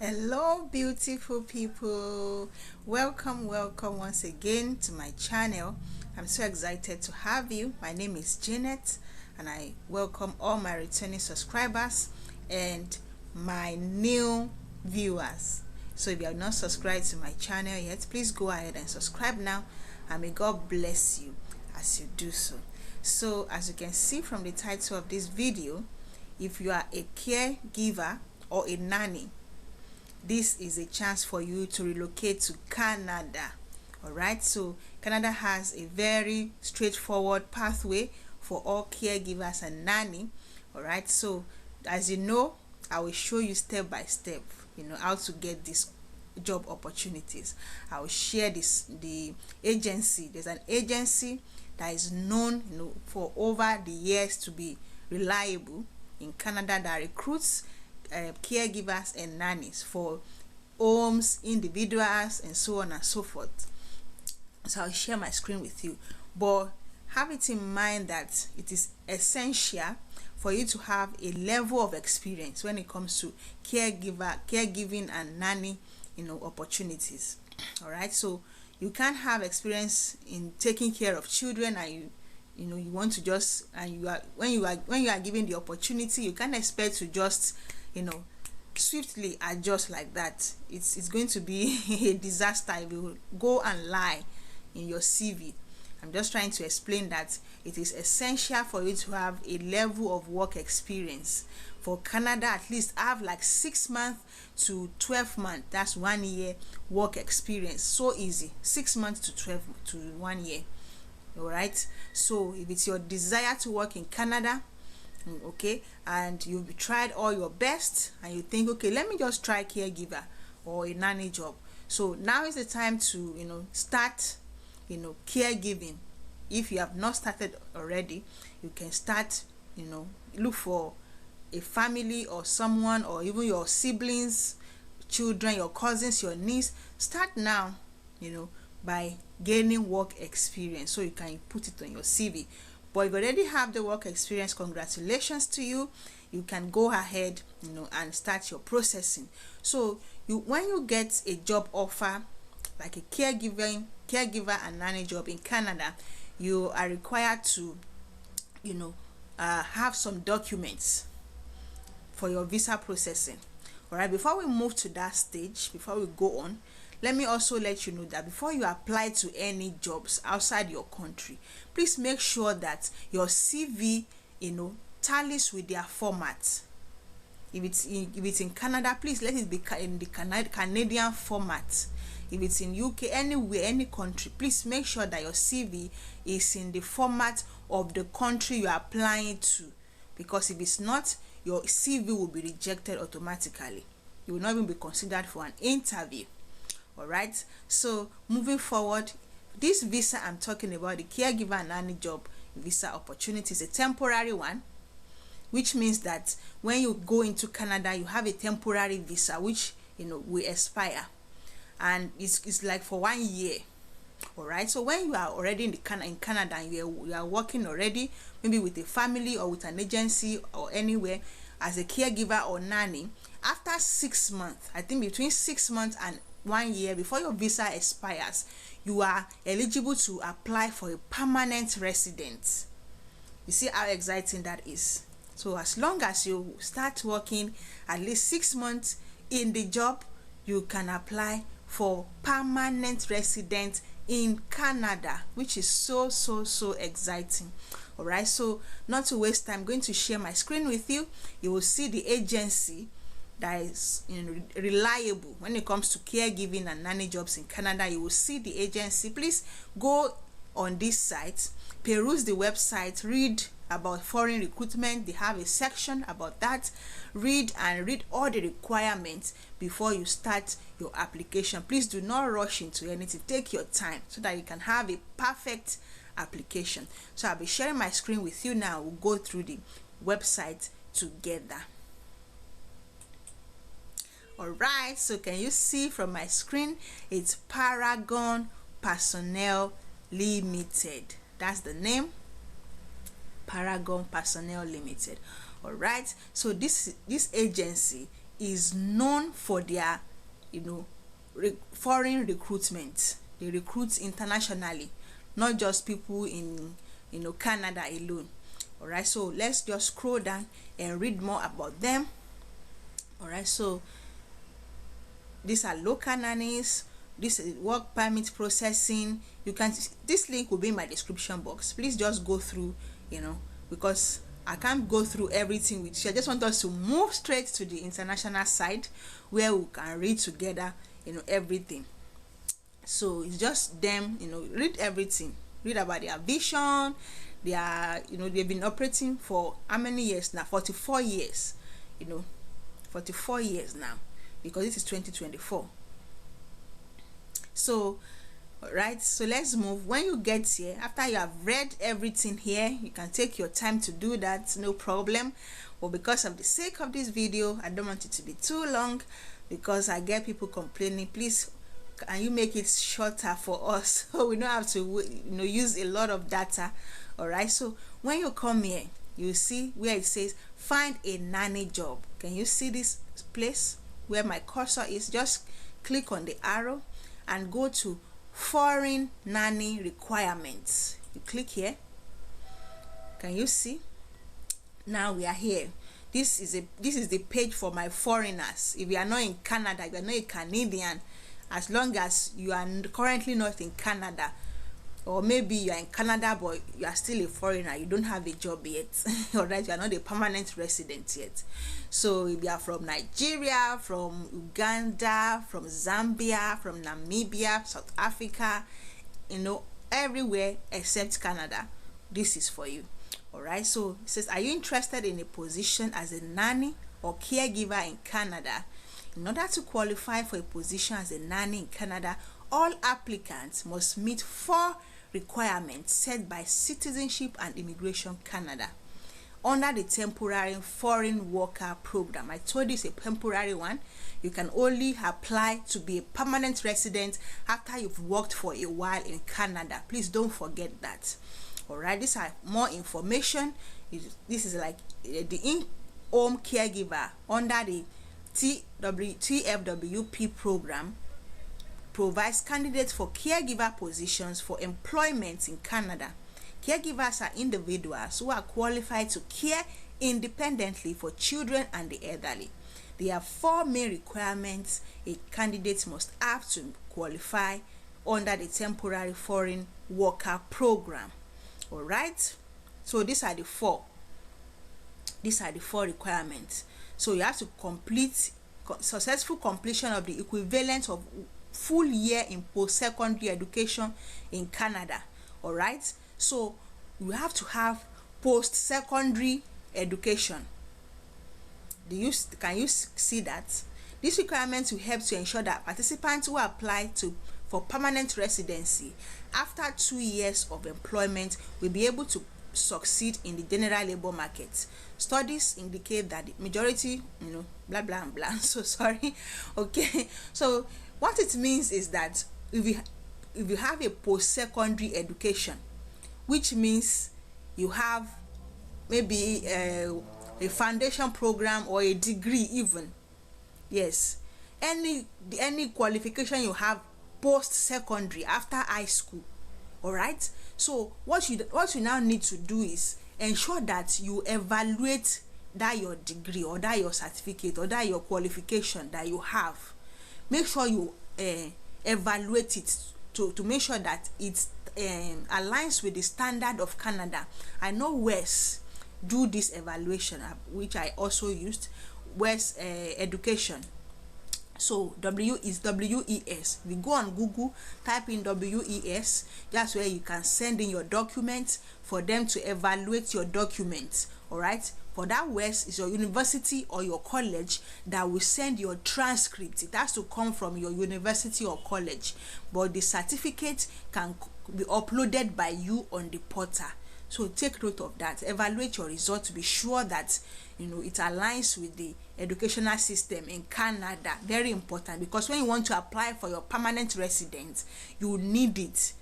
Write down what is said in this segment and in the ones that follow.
Hello beautiful people, welcome once again to my channel. I'm so excited to have you. My name is Janet and I welcome all my returning subscribers and my new viewers. So if you have not subscribed to my channel yet, please go ahead and subscribe now, and may God bless you as you do so. So as you can see from the title of this video, if you are a caregiver or a nanny, this is a chance for you to relocate to Canada. All right, so Canada has a very straightforward pathway for all caregivers and nanny. All right, so as you know, I will show you step by step, how to get these job opportunities. I will share the agency. There's an agency that is known, for over the years to be reliable in Canada, that recruits caregivers and nannies for homes, individuals, and so on and so forth. So I'll share my screen with you, but have it in mind that it is essential for you to have a level of experience when it comes to caregiving and nanny opportunities. All right, so you can't have experience in taking care of children and you want to just, and when you are given the opportunity, you can't expect to just swiftly adjust like that. It's going to be a disaster if you go and lie in your CV. I'm just trying to explain that it is essential for you to have a level of work experience. For Canada, at least have like 6 months to 12 months. That's 1 year work experience. So easy. 6 months to 12 to 1 year. All right, so if it's your desire to work in Canada, okay, and you've tried all your best and you think, okay, let me just try caregiver or a nanny job, so now is the time to start caregiving. If you have not started already, you can start, look for a family or someone, or even your siblings, children, your cousins, your niece. Start now, by gaining work experience so you can put it on your CV. But if you already have the work experience, congratulations to you. You can go ahead, and start your processing. So when you get a job offer like a caregiver and nanny job in Canada, you are required to have some documents for your visa processing. All right, before we move to that stage, before we go on, let me also let you know that before you apply to any jobs outside your country, please make sure that your CV tallies with their format. If it's in Canada, please let it be in the Canadian format. If it's in UK, anywhere, any country, please make sure that your CV is in the format of the country you are applying to, because if it's not, your CV will be rejected automatically. You will not even be considered for an interview. All right, so moving forward, this visa I'm talking about, the caregiver and nanny job visa opportunity, is a temporary one, which means that when you go into Canada, you have a temporary visa which will expire, and it's like for 1 year. All right, so when you are already in Canada and you are working already, maybe with a family or with an agency or anywhere as a caregiver or nanny, after 6 months, I think between 6 months and 1 year before your visa expires, you are eligible to apply for a permanent residence. You see how exciting that is? So as long as you start working at least 6 months in the job, you can apply for permanent residence in Canada, which is so exciting. All right, so not to waste time, I'm going to share my screen with you. You will see the agency that is reliable when it comes to caregiving and nanny jobs in Canada. You will see the agency. Please go on this site, peruse the website, read about foreign recruitment. They have a section about that. Read all the requirements before you start your application. Please do not rush into anything. Take your time so that you can have a perfect application. So I'll be sharing my screen with you now. We'll go through the website together. All right, so can you see from my screen, it's Paragon Personnel Limited. That's the name, Paragon Personnel Limited. All right, so this agency is known for their, foreign recruitment. They recruit internationally, not just people in, Canada alone. All right, so let's just scroll down and read more about them. All right, so these are local nannies. This is work permit processing. You can, this link will be in my description box. Please just go through, because I can't go through everything with you. I just want us to move straight to the international side where we can read together, everything. So it's just them, read everything. Read about their vision. They are, they've been operating for how many years now? 44 years. 44 years now, because this is 2024. So, right, so let's move. When you get here, after you have read everything here, you can take your time to do that, no problem. But because of the sake of this video, I don't want it to be too long, because I get people complaining, please can you make it shorter for us so we don't have to use a lot of data. All right, so when you come here, you see where it says find a nanny job. Can you see this place where my cursor is? Just click on the arrow and go to foreign nanny requirements. You click here. Can you see? Now we are here. This is the page for my foreigners. If you are not in Canada, you are not a Canadian, as long as you are currently not in Canada, or maybe you are in Canada but you are still a foreigner, you don't have a job yet. All right, you are not a permanent resident yet. So if you are from Nigeria, from Uganda, from Zambia, from Namibia, South Africa, everywhere except Canada, this is for you. All right, so it says, are you interested in a position as a nanny or caregiver in Canada? In order to qualify for a position as a nanny in Canada, all applicants must meet 4 requirements set by Citizenship and Immigration Canada under the temporary foreign worker program. I told you it's a temporary one. You can only apply to be a permanent resident after you've worked for a while in Canada. Please don't forget that. All right, these are more information. This is like the in-home caregiver under the TFWP program. Provides candidates for caregiver positions for employment in Canada. Caregivers are individuals who are qualified to care independently for children and the elderly. There are 4 main requirements a candidate must have to qualify under the temporary foreign worker program. All right, so these are the 4. These are the 4 requirements. So you have to complete successful completion of the equivalent of full year in post-secondary education in Canada. All right, so you have to have post-secondary education. Can you see that? These requirements will help to ensure that participants who apply for permanent residency after 2 years of employment will be able to succeed in the general labor market. Studies indicate that the majority, blah blah blah. So sorry. Okay, so what it means is that if you have a post-secondary education, which means you have maybe a foundation program or a degree even, yes, any qualification you have post-secondary after high school. All right, so what you now need to do is ensure that you evaluate that your degree or that your certificate or that your qualification that you have. Make sure you evaluate it to make sure that it aligns with the standard of Canada. I know WES do this evaluation, which I also used, WES education. So W is WES. We go on Google, type in WES. That's where you can send in your documents for them to evaluate your documents. All right, for that WES is your university or your college that will send your transcript. It has to come from your university or college, but the certificate can be uploaded by you on the portal. So take note of that. Evaluate your result to be sure that it aligns with the educational system in Canada. Very important, because when you want to apply for your permanent residence, you need it.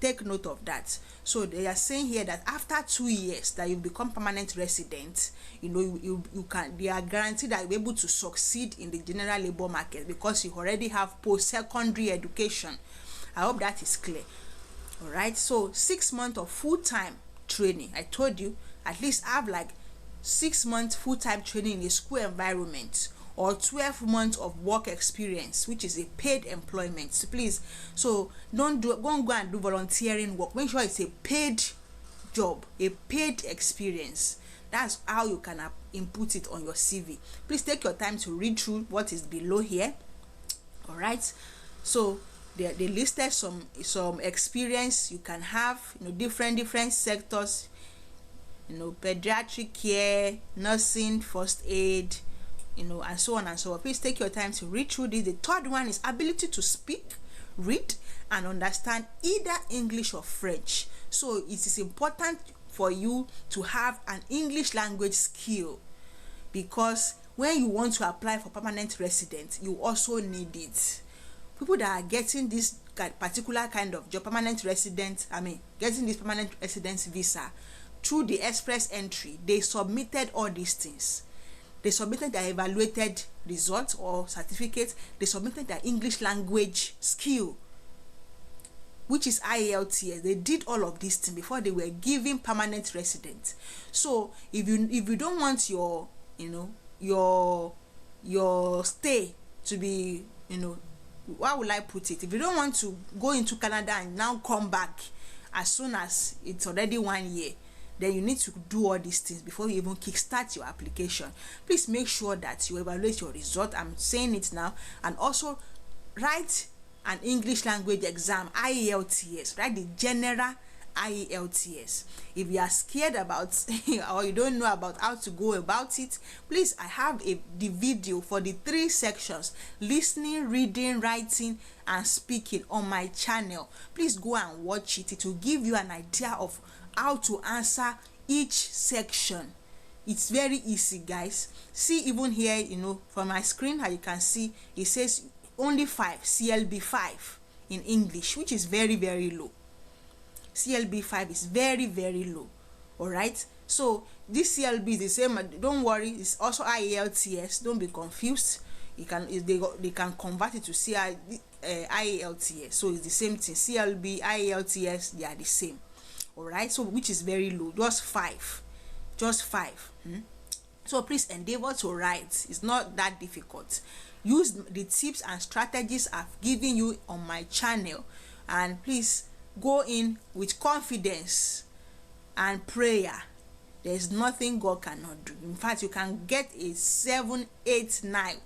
take note of that. So they are saying here that after 2 years that you become permanent resident, you can, they are guaranteed that you'll be able to succeed in the general labor market because you already have post-secondary education. I hope that is clear. All right, so 6 months of full-time training. I told you at least have like 6 months full-time training in a school environment, or 12 months of work experience, which is a paid employment. So please, so don't go and do volunteering work. Make sure it's a paid job, a paid experience. That's how you can input it on your CV. Please take your time to read through what is below here. All right, so they listed some experience you can have, different sectors, pediatric care, nursing, first aid, and so on and so on. Please take your time to read through this. The third one is ability to speak, read, and understand either English or French. So it is important for you to have an English language skill, because when you want to apply for permanent resident, you also need it. People that are getting this particular kind of job, permanent resident, getting this permanent residence visa through the express entry, they submitted all these things. They submitted their evaluated results or certificates. They submitted their English language skill, which is IELTS. They did all of these things before they were given permanent residence. So if you don't want your stay to be, how will I put it? If you don't want to go into Canada and now come back as soon as it's already 1 year, then you need to do all these things before you even kickstart your application. Please make sure that you evaluate your result. I'm saying it now. And also write an English language exam, IELTS. Write the general IELTS. If you are scared about or you don't know about how to go about it, please, I have the video for the 3 sections: listening, reading, writing, and speaking on my channel. Please go and watch it. It will give you an idea of how to answer each section. It's very easy, guys. See, even here, from my screen, how you can see it says only 5, CLB 5 in English, which is very, very low. CLB 5 is very, very low. All right, so this CLB is the same. Don't worry, it's also IELTS. Don't be confused. They can convert it to IELTS, so it's the same thing. CLB, IELTS, they are the same. All right, so which is very low, just 5. So please endeavor to write. It's not that difficult. Use the tips and strategies I've given you on my channel, and please go in with confidence and prayer. There's nothing God cannot do. In fact, you can get a 789,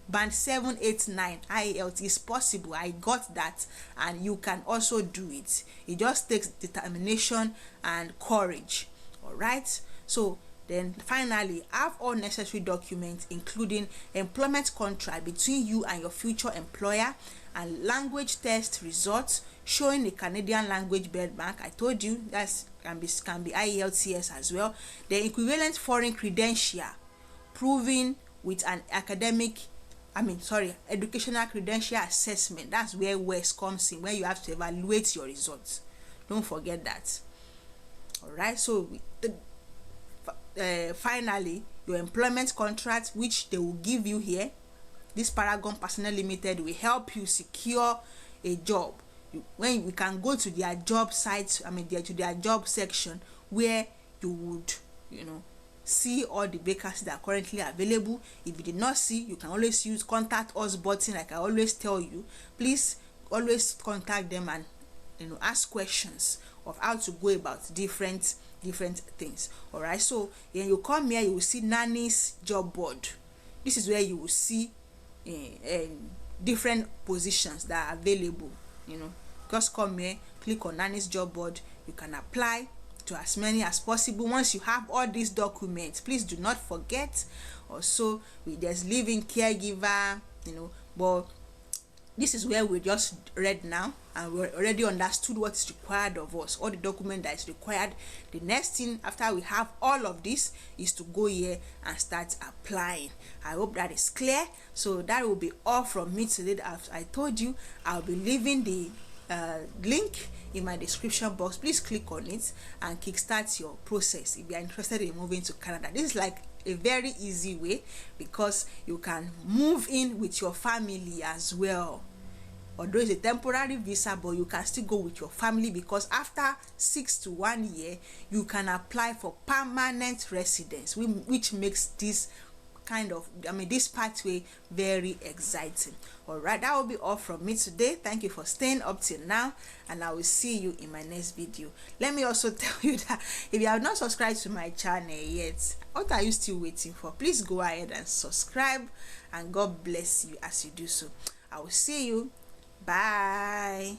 band 789 IELTS. Is possible. I got that, and you can also do it. It just takes determination and courage. All right, so then finally, have all necessary documents, including employment contract between you and your future employer, and language test results showing a Canadian language benchmark. I told you that can be IELTS as well. The equivalent foreign credential proven with an educational credential assessment. That's where WES comes in, where you have to evaluate your results. Don't forget that. All right, so finally, your employment contract, which they will give you here. This Paragon Personnel Limited will help you secure a job. When we can go to their job sites, to their job section, where you would see all the vacancies that are currently available. If you did not see, you can always use contact us button, like I always tell you. Please always contact them and ask questions of how to go about different things. All right, so when you come here, you will see Nannies job board. This is where you will see different positions that are available. Just come here, click on Nannies job board. You can apply to as many as possible. Once you have all these documents, please do not forget also there's living caregiver, but this is where we just read now, and we already understood what is required of us, all the document that is required. The next thing after we have all of this is to go here and start applying. I hope that is clear. So that will be all from me today. As I told you, I'll be leaving the link in my description box. Please click on it and kickstart your process if you are interested in moving to Canada. This is like a very easy way, because you can move in with your family as well. Although it's a temporary visa, but you can still go with your family, because after 6 to 1 year you can apply for permanent residence, which makes this kind of, this pathway very exciting. All right, that will be all from me today. Thank you for staying up till now, and I will see you in my next video. Let me also tell you that if you have not subscribed to my channel yet, what are you still waiting for? Please go ahead and subscribe, and God bless you as you do so. I will see you. Bye.